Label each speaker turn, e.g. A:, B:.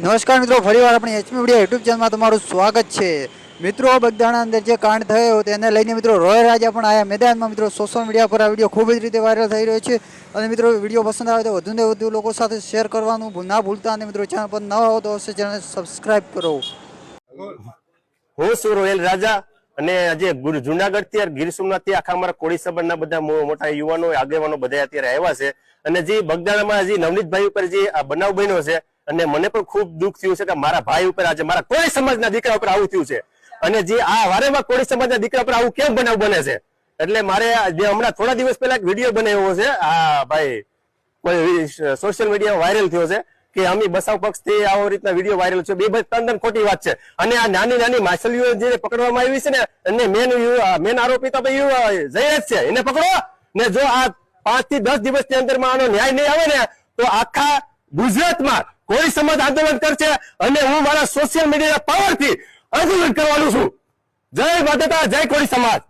A: નમસ્કાર મિત્રો, ફરીવાર આપણી એચપી મીડિયા યુટ્યુબ ચેનલમાં તમારું સ્વાગત છે। મિત્રો, બગદાણા અંદર જે કાંડ થયો તેને લઈને મિત્રો રોય રાજા પણ આયા મેદાનમાં। મિત્રો, સોશિયલ મીડિયા પર આ વિડીયો ખૂબ જ રીતે વાયરલ થઈ રહ્યો છે અને મિત્રો વિડીયો પસંદ આવે તો વધુને વધુ લોકો સાથે શેર કરવાનું ના ભૂલતા અને મિત્રો ચેનલ પર નવા હો તો અવશ્ય ચેનલ સબસ્ક્રાઇબ કરો।
B: હું છું રોયલ રાજા અને આજે જુનાગઢ થી ગીર સોમનાથ થી આખા અમારા કોળી સંબંધના બધા મોટા યુવાનો આગેવાનો બધા અત્યારે આવ્યા છે અને જે બગદાણામાં જે નવનીતભાઈ ઉપર જે આ બનાવ બન્યો છે અને મને પણ ખૂબ દુઃખ થયું છે કે મારા ભાઈ ઉપર આજે મારા કોળી સમાજના દીકરા ઉપર આવું થયું છે અને જે આ વારેમાં કોળી સમાજના દીકરા ઉપર આવું કેમ બનાવ બને છે એટલે મારે જે હમણાં થોડા દિવસ પહેલા એક વિડીયો બનાવ્યો છે આ ભાઈ કોઈ સોશિયલ મીડિયા વાયરલ થયો છે કે અમે બસાવ પક્ષ થી આવો રીતના વિડીયો વાયરલ છે। બે તદ્દન ખોટી વાત છે અને આ નાની નાની માછલીઓ જે પકડવામાં આવી છે ને અને મેન આરોપી તો જયેશ છે, એને પકડો ને જો આ 5 થી 10 દિવસની અંદરમાં આનો ન્યાય નહીં આવે ને તો આખા ગુજરાતમાં કોળી સમાજ આંદોલન કરશે અને હું મારા સોશિયલ મીડિયા પાવરથી આંદોલન કરવાનું છું। જય માતા, જય કોળી સમાજ।